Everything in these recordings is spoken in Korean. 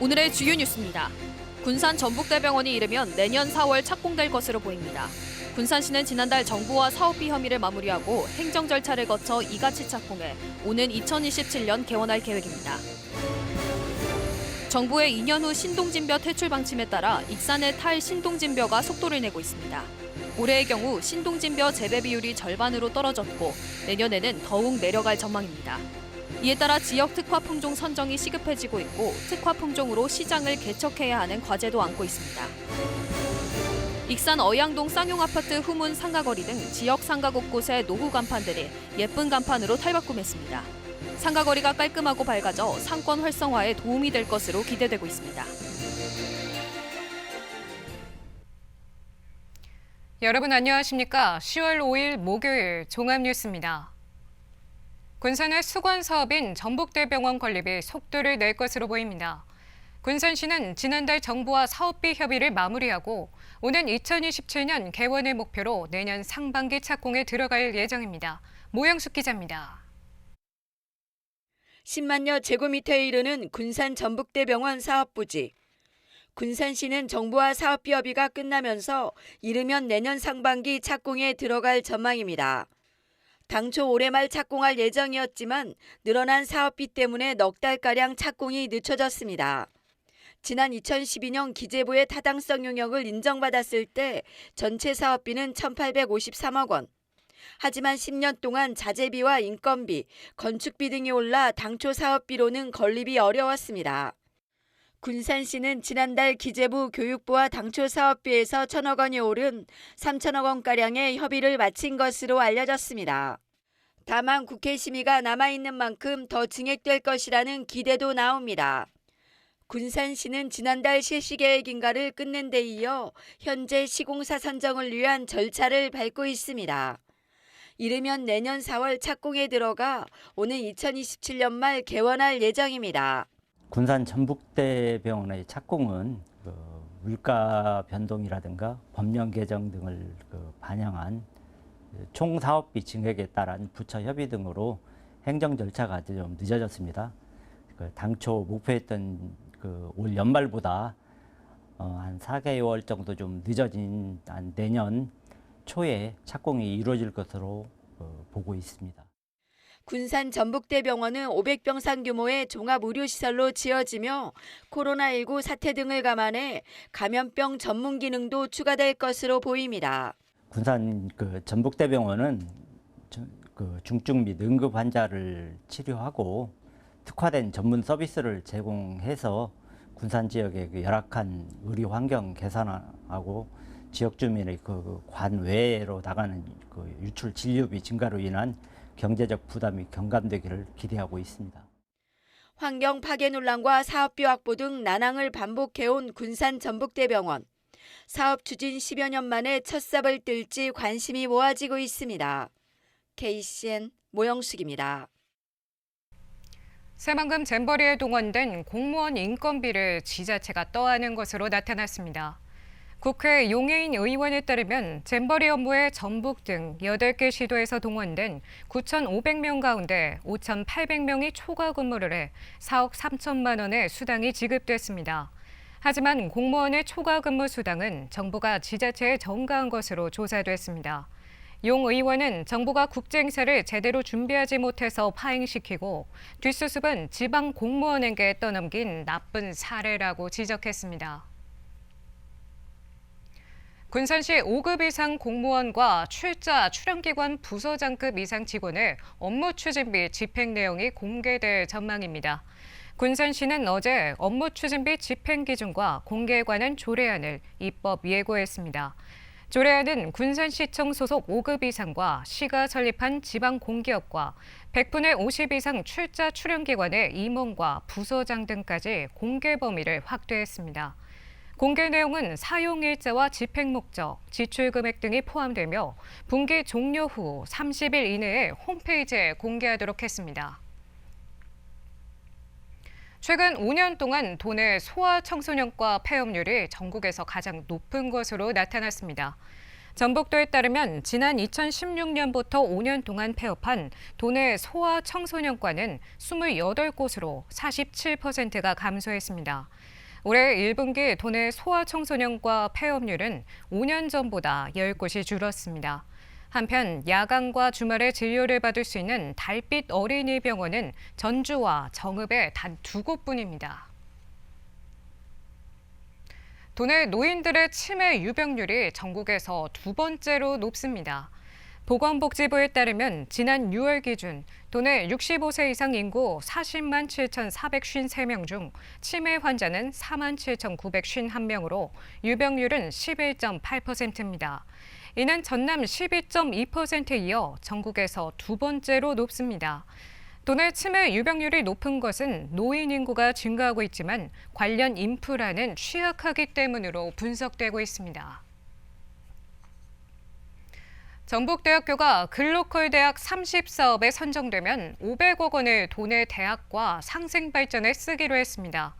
오늘의 주요 뉴스입니다. 군산 전북대병원이 이르면 내년 4월 착공될 것으로 보입니다. 군산시는 지난달 정부와 사업비 협의를 마무리하고 행정 절차를 거쳐 이같이 착공해 오는 2027년 개원할 계획입니다. 정부의 2년 후 신동진벼 퇴출 방침에 따라 익산의 탈 신동진벼가 속도를 내고 있습니다. 올해의 경우 신동진벼 재배 비율이 절반으로 떨어졌고 내년에는 더욱 내려갈 전망입니다. 이에 따라 지역 특화 품종 선정이 시급해지고 있고 특화 품종으로 시장을 개척해야 하는 과제도 안고 있습니다. 익산 어양동 쌍용아파트 후문 상가거리 등 지역 상가 곳곳의 노후 간판들이 예쁜 간판으로 탈바꿈했습니다. 상가거리가 깔끔하고 밝아져 상권 활성화에 도움이 될 것으로 기대되고 있습니다. 여러분 안녕하십니까? 10월 5일 목요일 종합뉴스입니다. 군산의 수건 사업인 전북대병원 건립이 속도를 낼 것으로 보입니다. 군산시는 지난달 정부와 사업비 협의를 마무리하고 오는 2027년 개원을 목표로 내년 상반기 착공에 들어갈 예정입니다. 모영숙 기자입니다. 10만여 제곱미터에 이르는 군산 전북대병원 사업부지. 군산시는 정부와 사업비 협의가 끝나면서 이르면 내년 상반기 착공에 들어갈 전망입니다. 당초 올해 말 착공할 예정이었지만 늘어난 사업비 때문에 넉 달가량 착공이 늦춰졌습니다. 지난 2012년 기재부의 타당성 용역을 인정받았을 때 전체 사업비는 1,853억 원. 하지만 10년 동안 자재비와 인건비, 건축비 등이 올라 당초 사업비로는 건립이 어려웠습니다. 군산시는 지난달 기재부 교육부와 당초 사업비에서 1,000억 원이 오른 3,000억 원가량의 협의를 마친 것으로 알려졌습니다. 다만 국회 심의가 남아있는 만큼 더 증액될 것이라는 기대도 나옵니다. 군산시는 지난달 실시계획 인가를 끝낸 데 이어 현재 시공사 선정을 위한 절차를 밟고 있습니다. 이르면 내년 4월 착공에 들어가 오는 2027년 말 개원할 예정입니다. 군산 전북대병원의 착공은 물가 변동이라든가 법령 개정 등을 반영한 총 사업비 증액에 따른 부처 협의 등으로 행정 절차가 좀 늦어졌습니다. 당초 목표했던 올 연말보다 한 4개월 정도 좀 늦어진 내년 초에 착공이 이루어질 것으로 보고 있습니다. 군산 전북대병원은 500병상 규모의 종합의료시설로 지어지며 코로나19 사태 등을 감안해 감염병 전문 기능도 추가될 것으로 보입니다. 군산 전북대병원은 중증 및 응급 환자를 치료하고 특화된 전문 서비스를 제공해서 군산 지역의 열악한 의료 환경 개선하고 지역 주민의 관외로 나가는 유출 진료비 증가로 인한 경제적 부담이 경감되기를 기대하고 있습니다. 환경 파괴 논란과 사업비 확보 등 난항을 반복해온 군산 전북대병원. 사업 추진 10여 년 만에 첫 삽을 뜰지 관심이 모아지고 있습니다. KCN 모영숙입니다. 새만금 잼버리에 동원된 공무원 인건비를 지자체가 떠안은 것으로 나타났습니다. 국회 용해인 의원에 따르면 잼버리 업무에 전북 등 8개 시도에서 동원된 9,500명 가운데 5,800명이 초과 근무를 해 4억 3천만 원의 수당이 지급됐습니다. 하지만 공무원의 초과 근무 수당은 정부가 지자체에 전가한 것으로 조사됐습니다. 용 의원은 정부가 국제 행사를 제대로 준비하지 못해서 파행시키고 뒷수습은 지방 공무원에게 떠넘긴 나쁜 사례라고 지적했습니다. 군산시 5급 이상 공무원과 출자, 출연기관 부서장급 이상 직원의 업무 추진비 집행 내용이 공개될 전망입니다. 군산시는 어제 업무 추진비 집행 기준과 공개에 관한 조례안을 입법 예고했습니다. 조례안은 군산시청 소속 5급 이상과 시가 설립한 지방공기업과 100분의 50 이상 출자, 출연기관의 임원과 부서장 등까지 공개 범위를 확대했습니다. 공개 내용은 사용 일자와 집행 목적, 지출 금액 등이 포함되며 분기 종료 후 30일 이내에 홈페이지에 공개하도록 했습니다. 최근 5년 동안 도내 소아 청소년과 폐업률이 전국에서 가장 높은 것으로 나타났습니다. 전북도에 따르면 지난 2016년부터 5년 동안 폐업한 도내 소아 청소년과는 28곳으로 47%가 감소했습니다. 올해 1분기 도내 소아 청소년과 폐업률은 5년 전보다 10곳이 줄었습니다. 한편 야간과 주말에 진료를 받을 수 있는 달빛 어린이병원은 전주와 정읍에 단 2곳뿐입니다. 도내 노인들의 치매 유병률이 전국에서 2번째로 높습니다. 보건복지부에 따르면 지난 6월 기준 도내 65세 이상 인구 40만 7,453명 중 치매 환자는 4만 7,951명으로 유병률은 11.8%입니다. 이는 전남 12.2%에 이어 전국에서 2번째로 높습니다. 도내 치매 유병률이 높은 것은 노인 인구가 증가하고 있지만 관련 인프라는 취약하기 때문으로 분석되고 있습니다. 전북대학교가 글로컬 대학 30사업에 선정되면 500억 원을 도내 대학과 상생발전에 쓰기로 했습니다.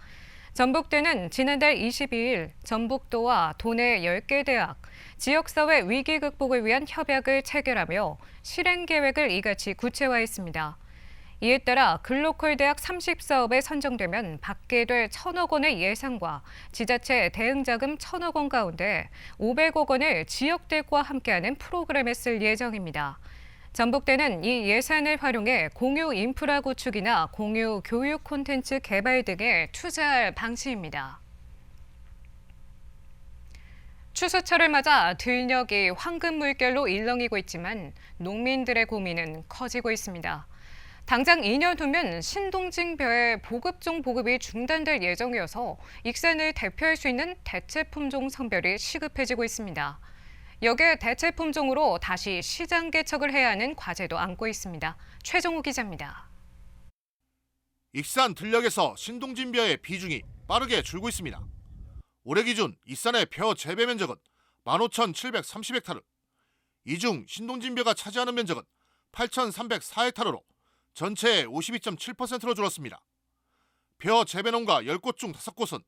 전북대는 지난달 22일 전북도와 도내 10개 대학, 지역사회 위기 극복을 위한 협약을 체결하며 실행 계획을 이같이 구체화했습니다. 이에 따라 글로컬 대학 30사업에 선정되면 받게 될 1,000억 원의 예산과 지자체 대응자금 1,000억 원 가운데 500억 원을 지역들과 함께하는 프로그램에 쓸 예정입니다. 전북대는 이 예산을 활용해 공유 인프라 구축이나 공유 교육 콘텐츠 개발 등에 투자할 방침입니다. 추수철을 맞아 들녘이 황금 물결로 일렁이고 있지만 농민들의 고민은 커지고 있습니다. 당장 2년 후면 신동진벼의 보급종 보급이 중단될 예정이어서 익산을 대표할 수 있는 대체 품종 선별이 시급해지고 있습니다. 여기에 대체 품종으로 다시 시장 개척을 해야 하는 과제도 안고 있습니다. 최정우 기자입니다. 익산 들녘에서 신동진벼의 비중이 빠르게 줄고 있습니다. 올해 기준 익산의 벼 재배 면적은 15,730헥타르, 이 중 신동진벼가 차지하는 면적은 8,304헥타르로 전체의 52.7%로 줄었습니다. 벼 재배농가 10곳 중 5곳은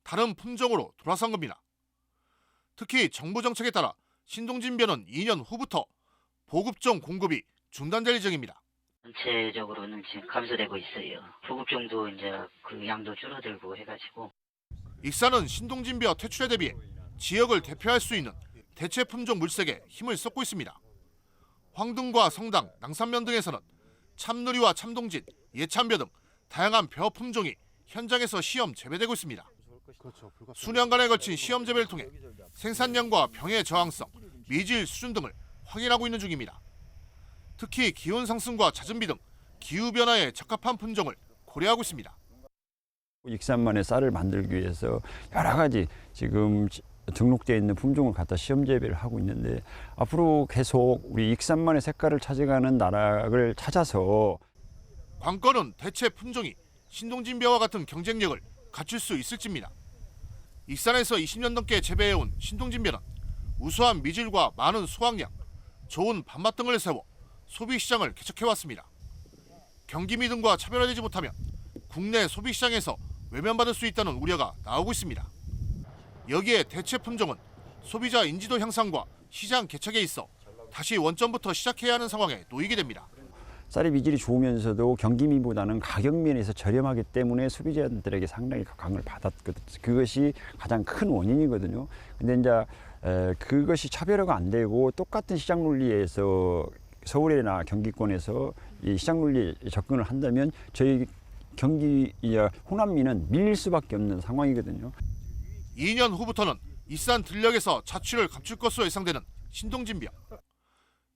다른 품종으로 돌아선 겁니다. 특히 정부 정책에 따라 신동진벼는 2년 후부터 보급종 공급이 중단될 예정입니다. 전체적으로는 지금 감소되고 있어요. 보급종도 이제 그 양도 줄어들고 해가지고. 익산은 신동진벼 퇴출에 대비해 지역을 대표할 수 있는 대체 품종 물색에 힘을 쏟고 있습니다. 황등과 성당, 낭산면 등에서는 참누리와 참동진, 예참벼 등 다양한 벼 품종이 현장에서 시험 재배되고 있습니다. 수년간에 걸친 시험 재배를 통해 생산량과 병의 저항성, 미질 수준 등을 확인하고 있는 중입니다. 특히 기온 상승과 잦은 비 등 기후 변화에 적합한 품종을 고려하고 있습니다. 익산만의 쌀을 만들기 위해서 여러 가지 지금 등록되어 있는 품종을 갖다 시험 재배를 하고 있는데 앞으로 계속 우리 익산만의 색깔을 찾아가는 나락을 찾아서 관건은 대체 품종이 신동진벼와 같은 경쟁력을 갖출 수 있을지입니다. 익산에서 20년 넘게 재배해온 신동진벼는 우수한 미질과 많은 수확량, 좋은 밥맛 등을 세워 소비시장을 개척해왔습니다. 경기미 등과 차별화되지 못하면 국내 소비시장에서 외면받을 수 있다는 우려가 나오고 있습니다. 여기에 대체 품종은 소비자 인지도 향상과 시장 개척에 있어 다시 원점부터 시작해야 하는 상황에 놓이게 됩니다. 쌀의 미질이 좋으면서도 경기미보다는 가격 면에서 저렴하기 때문에 소비자들에게 상당히 각광을 받았거든요. 그것이 가장 큰 원인이거든요. 근데 이제 그것이 차별화가 안 되고 똑같은 시장 논리에서 서울이나 경기권에서 이 시장 논리에 접근을 한다면 저희 경기 호남민은 밀릴 수밖에 없는 상황이거든요. 2년 후부터는 익산 들녘에서 자취를 감출 것으로 예상되는 신동진벼.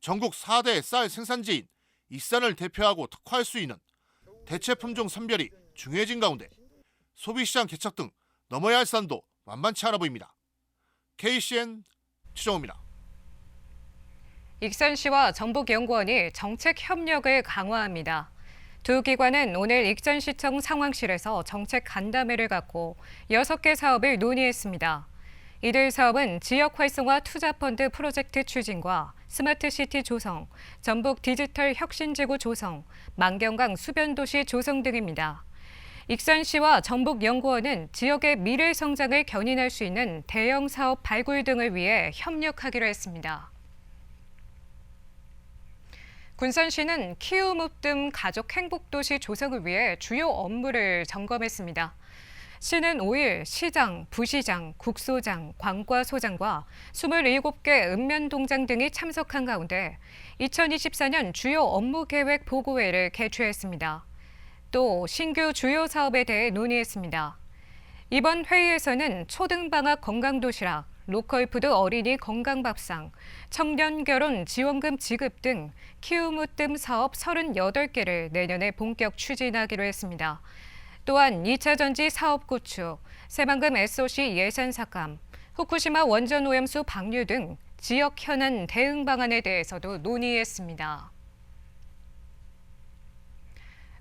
전국 4대 쌀 생산지인 익산을 대표하고 특화할 수 있는 대체 품종 선별이 중요해진 가운데 소비시장 개척 등 넘어야 할 산도 만만치 않아 보입니다. KCN 최정우입니다. 익산시와 전북연구원이 정책 협력을 강화합니다. 두 기관은 오늘 익산시청 상황실에서 정책 간담회를 갖고 6개 사업을 논의했습니다. 이들 사업은 지역 활성화 투자펀드 프로젝트 추진과 스마트시티 조성, 전북 디지털 혁신지구 조성, 만경강 수변도시 조성 등입니다. 익산시와 전북연구원은 지역의 미래 성장을 견인할 수 있는 대형 사업 발굴 등을 위해 협력하기로 했습니다. 군산시는 키움읍 가족 행복도시 조성을 위해 주요 업무를 점검했습니다. 시는 5일 시장, 부시장, 국소장, 관과소장과 27개 읍면동장 등이 참석한 가운데 2024년 주요 업무 계획 보고회를 개최했습니다. 또 신규 주요 사업에 대해 논의했습니다. 이번 회의에서는 초등방학 건강도시락, 로컬푸드 어린이 건강밥상, 청년결혼 지원금 지급 등 키움으뜸 사업 38개를 내년에 본격 추진하기로 했습니다. 또한 2차 전지 사업 구축, 새만금 SOC 예산 삭감, 후쿠시마 원전 오염수 방류 등 지역 현안 대응 방안에 대해서도 논의했습니다.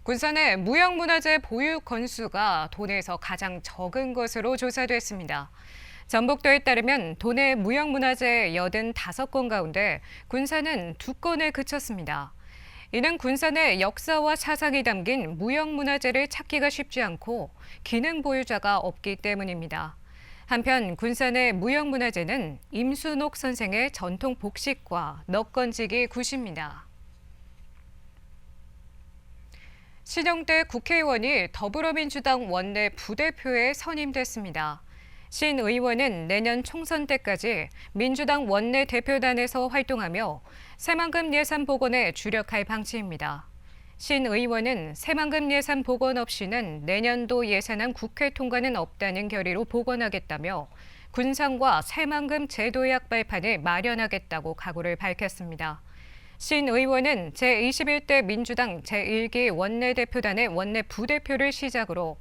군산의 무형문화재 보유 건수가 도내에서 가장 적은 것으로 조사됐습니다. 전북도에 따르면 도내 무형문화재 85건 가운데 군산은 2건에 그쳤습니다. 이는 군산의 역사와 사상이 담긴 무형문화재를 찾기가 쉽지 않고 기능 보유자가 없기 때문입니다. 한편 군산의 무형문화재는 임순옥 선생의 전통 복식과 넋건지기 굿입니다. 신영대 국회의원이 더불어민주당 원내 부대표에 선임됐습니다. 신 의원은 내년 총선 때까지 민주당 원내 대표단에서 활동하며 새만금 예산 복원에 주력할 방침입니다. 신 의원은 새만금 예산 복원 없이는 내년도 예산안 국회 통과는 없다는 결의로 복원하겠다며 군산과 새만금 제도약 발판을 마련하겠다고 각오를 밝혔습니다. 신 의원은 제21대 민주당 제1기 원내대표단의 원내 부대표를 시작으로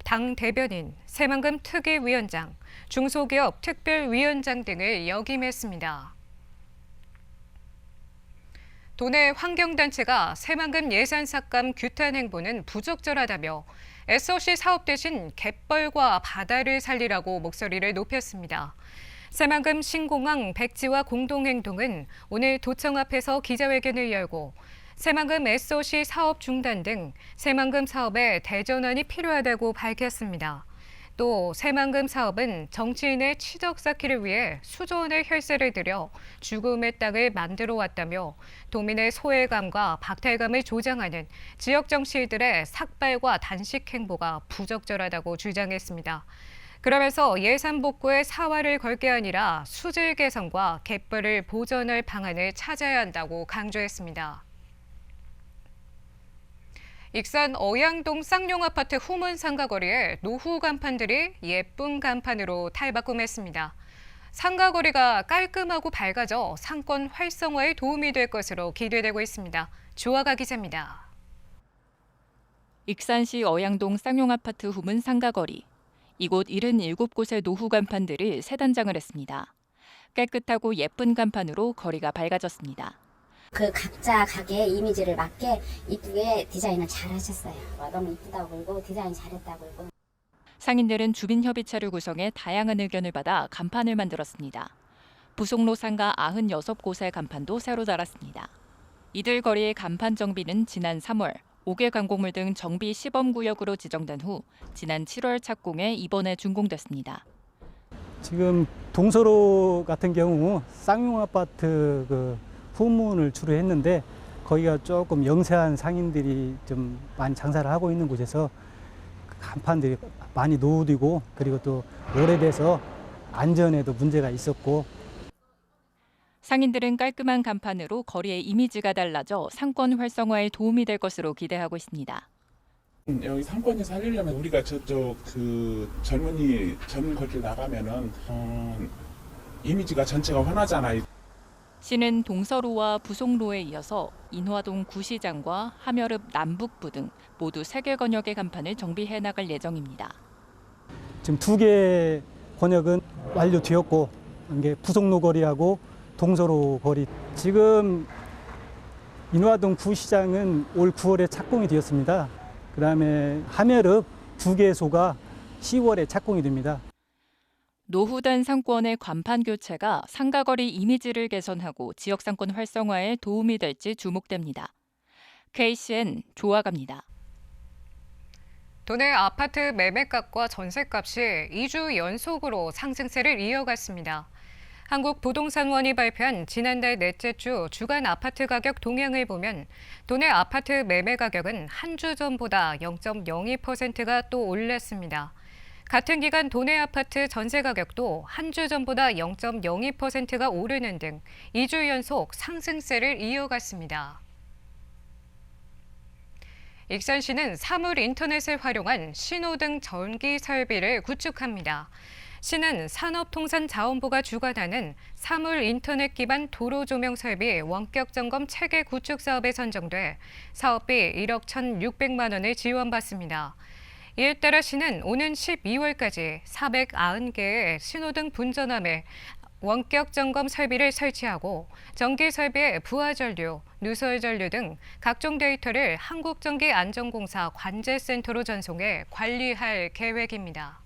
당 대변인, 새만금 특위위원장, 중소기업 특별위원장 등을 역임했습니다. 도내 환경단체가 새만금 예산 삭감 규탄 행보는 부적절하다며 SOC 사업 대신 갯벌과 바다를 살리라고 목소리를 높였습니다. 새만금 신공항 백지화 공동행동은 오늘 도청 앞에서 기자회견을 열고 새만금 SOC 사업 중단 등 새만금 사업에 대전환이 필요하다고 밝혔습니다. 또 새만금 사업은 정치인의 치적 쌓기를 위해 수조 원의 혈세를 들여 죽음의 땅을 만들어 왔다며 도민의 소외감과 박탈감을 조장하는 지역 정치인들의 삭발과 단식 행보가 부적절하다고 주장했습니다. 그러면서 예산 복구에 사활을 걸 게 아니라 수질 개선과 갯벌을 보전할 방안을 찾아야 한다고 강조했습니다. 익산 어양동 쌍용아파트 후문 상가거리에 노후 간판들이 예쁜 간판으로 탈바꿈했습니다. 상가거리가 깔끔하고 밝아져 상권 활성화에 도움이 될 것으로 기대되고 있습니다. 조아가 기자입니다. 익산시 어양동 쌍용아파트 후문 상가거리. 이곳 77곳의 노후 간판들이 새 단장을 했습니다. 깨끗하고 예쁜 간판으로 거리가 밝아졌습니다. 그 각자 가게의 이미지를 맞게 이쁘게 디자인을 잘 하셨어요. 너무 이쁘다고 그러고 디자인 잘했다고 그러고. 상인들은 주민협의체를 구성해 다양한 의견을 받아 간판을 만들었습니다. 부속로 상가 96곳의 간판도 새로 달았습니다. 이들 거리의 간판 정비는 지난 3월 5개 강공물 등 정비 시범구역으로 지정된 후 지난 7월 착공해 이번에 준공됐습니다. 지금 동서로 같은 경우 쌍용아파트 후문을 주로 했는데 거기가 조금 영세한 상인들이 좀 많이 장사를 하고 있는 곳에서 간판들이 많이 노후되고 그리고 또 오래돼서 안전에도 문제가 있었고. 상인들은 깔끔한 간판으로 거리의 이미지가 달라져 상권 활성화에 도움이 될 것으로 기대하고 있습니다. 여기 상권을 살리려면 우리가 저쪽 젊은 거리를 나가면은 이미지가 전체가 환하잖아요. 시는 동서로와 부속로에 이어서 인화동 구시장과 함여읍 남북부 등 모두 3개 권역의 간판을 정비해 나갈 예정입니다. 지금 2개 권역은 완료되었고 이게 부속로 거리하고 동서로 거리. 지금 인화동 구시장은 올 9월에 착공이 되었습니다. 그다음에 함여읍 2개소가 10월에 착공이 됩니다. 노후된 상권의 간판 교체가 상가거리 이미지를 개선하고 지역 상권 활성화에 도움이 될지 주목됩니다. KCN 조아갑니다. 도내 아파트 매매값과 전세값이 2주 연속으로 상승세를 이어갔습니다. 한국부동산원이 발표한 지난달 넷째 주 주간 아파트 가격 동향을 보면 도내 아파트 매매 가격은 한 주 전보다 0.02%가 또 올랐습니다. 같은 기간 도내 아파트 전세 가격도 한 주 전보다 0.02%가 오르는 등 2주 연속 상승세를 이어갔습니다. 익산시는 사물 인터넷을 활용한 신호등 전기 설비를 구축합니다. 시는 산업통상자원부가 주관하는 사물 인터넷 기반 도로 조명 설비 원격 점검 체계 구축 사업에 선정돼 사업비 1억 1,600만 원을 지원받습니다. 이에 따라 시는 오는 12월까지 490개의 신호등 분전함에 원격 점검 설비를 설치하고 전기 설비의 부하 전류, 누설 전류 등 각종 데이터를 한국전기안전공사 관제센터로 전송해 관리할 계획입니다.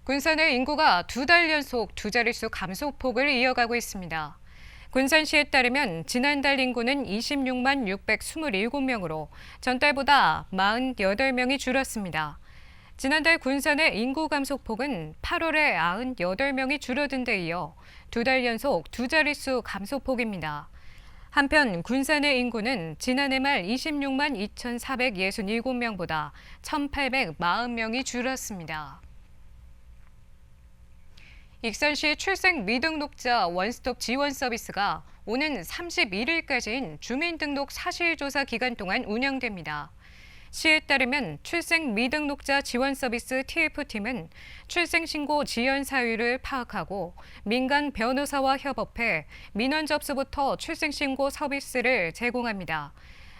군산의 인구가 2달 연속 두 자릿수 감소폭을 이어가고 있습니다. 군산시에 따르면 지난달 인구는 26만 627명으로 전달보다 48명이 줄었습니다. 지난달 군산의 인구 감소폭은 8월에 98명이 줄어든 데 이어 2달 연속 두 자릿수 감소폭입니다. 한편 군산의 인구는 지난해 말 26만 2,467명보다 1,840명이 줄었습니다. 익산시 출생 미등록자 원스톱 지원 서비스가 오는 31일까지인 주민등록 사실조사 기간 동안 운영됩니다. 시에 따르면 출생 미등록자 지원 서비스 TF팀은 출생신고 지연 사유를 파악하고 민간 변호사와 협업해 민원 접수부터 출생신고 서비스를 제공합니다.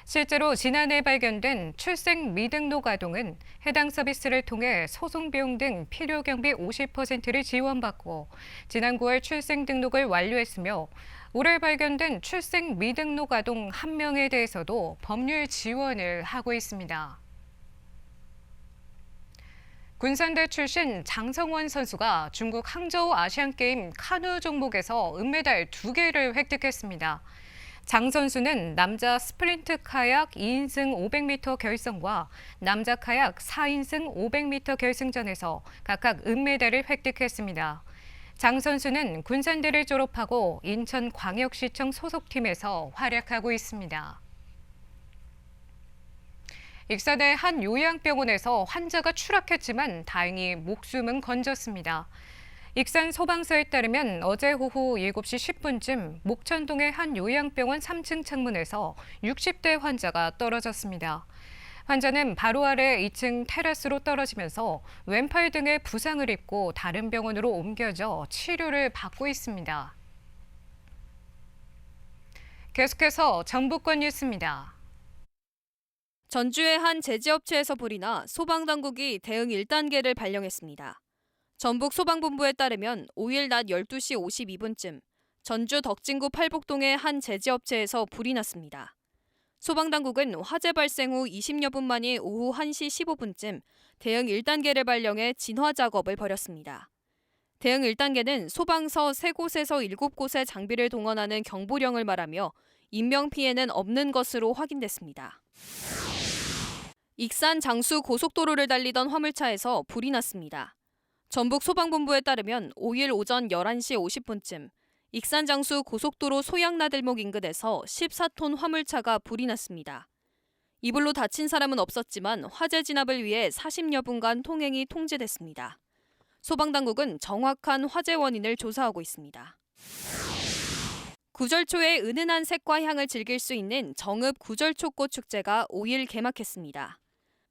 실제로 지난해 발견된 출생 미등록 아동은 해당 서비스를 통해 소송 비용 등 필요 경비 50%를 지원받고 지난 9월 출생 등록을 완료했으며 올해 발견된 출생 미등록 아동 1명에 대해서도 법률 지원을 하고 있습니다. 군산대 출신 장성원 선수가 중국 항저우 아시안게임 카누 종목에서 은메달 2개를 획득했습니다. 장 선수는 남자 스프린트 카약 2인승 500m 결승과 남자 카약 4인승 500m 결승전에서 각각 은메달을 획득했습니다. 장 선수는 군산대를 졸업하고 인천광역시청 소속팀에서 활약하고 있습니다. 익산의 한 요양병원에서 환자가 추락했지만 다행히 목숨은 건졌습니다. 익산 소방서에 따르면 어제 오후 7시 10분쯤 목천동의 한 요양병원 3층 창문에서 60대 환자가 떨어졌습니다. 환자는 바로 아래 2층 테라스로 떨어지면서 왼팔 등에 부상을 입고 다른 병원으로 옮겨져 치료를 받고 있습니다. 계속해서 전북권 뉴스입니다. 전주의 한 제지업체에서 불이 나 소방당국이 대응 1단계를 발령했습니다. 전북 소방본부에 따르면 5일 낮 12시 52분쯤 전주 덕진구 팔복동의 한 제지업체에서 불이 났습니다. 소방당국은 화재 발생 후 20여 분 만인 오후 1시 15분쯤 대응 1단계를 발령해 진화 작업을 벌였습니다. 대응 1단계는 소방서 3곳에서 7곳의 장비를 동원하는 경보령을 말하며 인명피해는 없는 것으로 확인됐습니다. 익산 장수 고속도로를 달리던 화물차에서 불이 났습니다. 전북 소방본부에 따르면 5일 오전 11시 50분쯤 익산 장수 고속도로 소양나들목 인근에서 14톤 화물차가 불이 났습니다. 이 불로 다친 사람은 없었지만 화재 진압을 위해 40여 분간 통행이 통제됐습니다. 소방당국은 정확한 화재 원인을 조사하고 있습니다. 구절초의 은은한 색과 향을 즐길 수 있는 정읍 구절초꽃 축제가 5일 개막했습니다.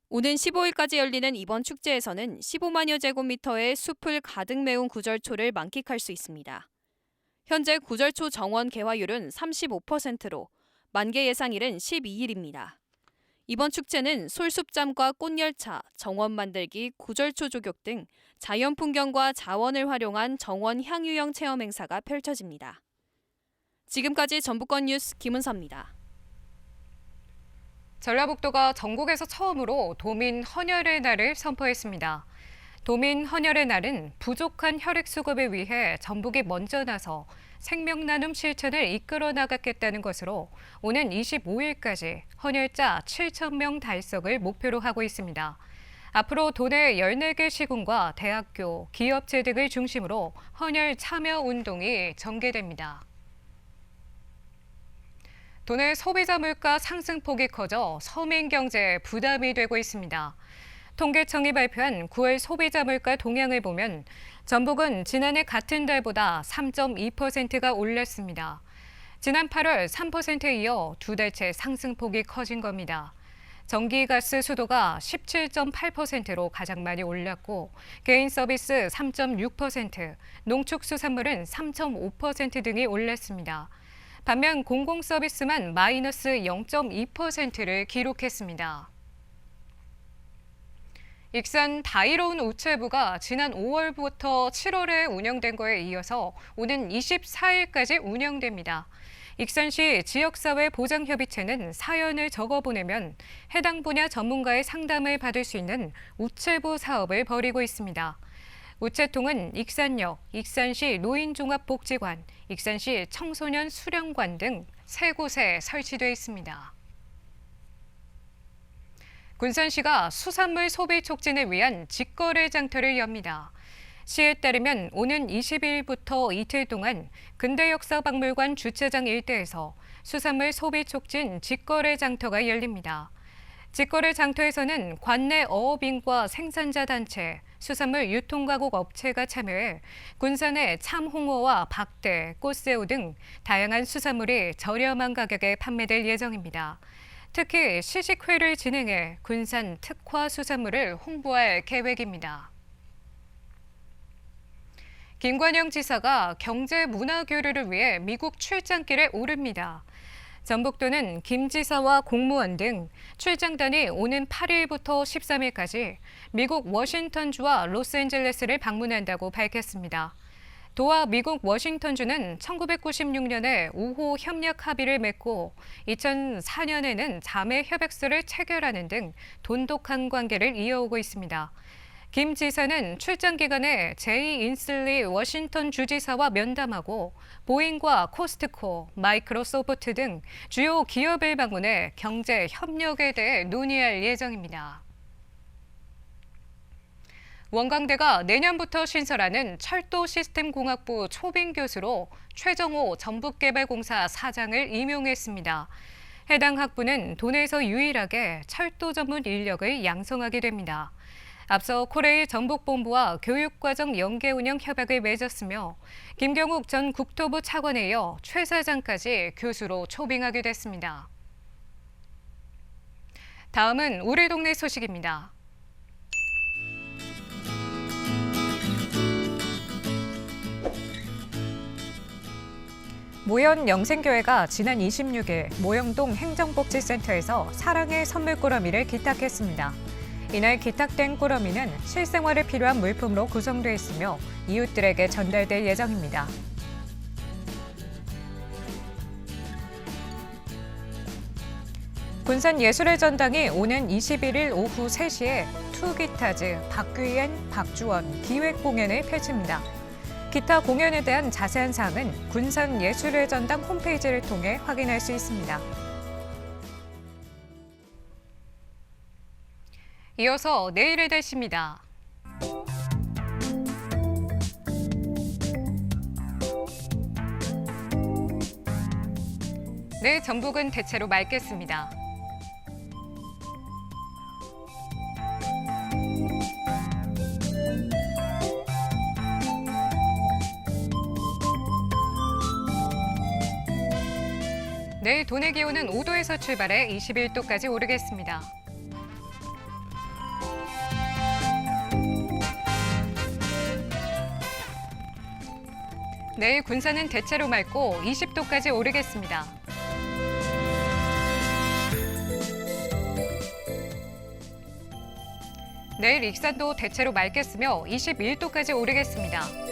오는 15일까지 열리는 이번 축제에서는 15만여 제곱미터의 숲을 가득 메운 구절초를 만끽할 수 있습니다. 현재 구절초 정원 개화율은 35%로 만개 예상일은 12일입니다. 이번 축제는 솔숲잠과 꽃열차, 정원 만들기, 구절초 조격 등 자연 풍경과 자원을 활용한 정원 향유형 체험 행사가 펼쳐집니다. 지금까지 전북권 뉴스 김은서입니다. 전라북도가 전국에서 처음으로 도민 헌혈의 날을 선포했습니다. 도민 헌혈의 날은 부족한 혈액 수급을 위해 전북이 먼저 나서 생명 나눔 실천을 이끌어 나가겠다는 것으로 오는 25일까지 헌혈자 7,000명 달성을 목표로 하고 있습니다. 앞으로 도내 14개 시군과 대학교, 기업체 등을 중심으로 헌혈 참여 운동이 전개됩니다. 도내 소비자 물가 상승폭이 커져 서민 경제에 부담이 되고 있습니다. 통계청이 발표한 9월 소비자 물가 동향을 보면 전북은 지난해 같은 달보다 3.2%가 올랐습니다. 지난 8월 3%에 이어 두 달째 상승폭이 커진 겁니다. 전기, 가스, 수도가 17.8%로 가장 많이 올랐고 개인 서비스 3.6%, 농축수산물은 3.5% 등이 올랐습니다. 반면 공공 서비스만 마이너스 0.2%를 기록했습니다. 익산 다이로운 우체부가 지난 5월부터 7월에 운영된 거에 이어서 오는 24일까지 운영됩니다. 익산시 지역사회 보장협의체는 사연을 적어보내면 해당 분야 전문가의 상담을 받을 수 있는 우체부 사업을 벌이고 있습니다. 우체통은 익산역, 익산시 노인종합복지관, 익산시 청소년 수련관 등 3곳에 설치되어 있습니다. 군산시가 수산물 소비 촉진을 위한 직거래 장터를 엽니다. 시에 따르면 오는 20일부터 이틀 동안 근대역사박물관 주차장 일대에서 수산물 소비 촉진 직거래 장터가 열립니다. 직거래 장터에서는 관내 어업인과 생산자 단체, 수산물 유통가공 업체가 참여해 군산의 참홍어와 박대, 꽃새우 등 다양한 수산물이 저렴한 가격에 판매될 예정입니다. 특히 시식회를 진행해 군산 특화 수산물을 홍보할 계획입니다. 김관영 지사가 경제 문화 교류를 위해 미국 출장길에 오릅니다. 전북도는 김 지사와 공무원 등 출장단이 오는 8일부터 13일까지 미국 워싱턴주와 로스앤젤레스를 방문한다고 밝혔습니다. 도와 미국 워싱턴주는 1996년에 5호 협력 합의를 맺고 2004년에는 자매 협약서를 체결하는 등 돈독한 관계를 이어오고 있습니다. 김 지사는 출장 기간에 제이 인슬리 워싱턴 주지사와 면담하고 보잉과 코스트코, 마이크로소프트 등 주요 기업을 방문해 경제 협력에 대해 논의할 예정입니다. 원광대가 내년부터 신설하는 철도시스템공학부 초빙 교수로 최정호 전북개발공사 사장을 임용했습니다. 해당 학부는 도내에서 유일하게 철도 전문 인력을 양성하게 됩니다. 앞서 코레일 전북본부와 교육과정 연계운영 협약을 맺었으며 김경욱 전 국토부 차관에 이어 최 사장까지 교수로 초빙하게 됐습니다. 다음은 우리 동네 소식입니다. 모현 영생교회가 지난 26일 모형동 행정복지센터에서 사랑의 선물꾸러미를 기탁했습니다. 이날 기탁된 꾸러미는 실생활에 필요한 물품으로 구성되어 있으며 이웃들에게 전달될 예정입니다. 군산예술의 전당이 오는 21일 오후 3시에 투기타즈, 박귀엔, 박주원 기획 공연을 펼칩니다. 기타 공연에 대한 자세한 사항은 군산예술의 전당 홈페이지를 통해 확인할 수 있습니다. 이어서 내일의 날씨입니다. 내일 전북은 대체로 맑겠습니다. 내일 도내 기온은 5도에서 출발해 21도까지 오르겠습니다. 내일 군산은 대체로 맑고 20도까지 오르겠습니다. 내일 익산도 대체로 맑겠으며 21도까지 오르겠습니다.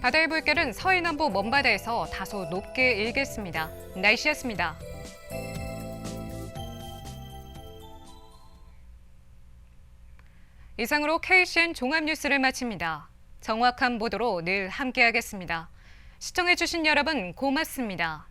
바다의 물결은 서해남부 먼바다에서 다소 높게 일겠습니다. 날씨였습니다. 이상으로 KCN 종합뉴스를 마칩니다. 정확한 보도로 늘 함께하겠습니다. 시청해주신 여러분 고맙습니다.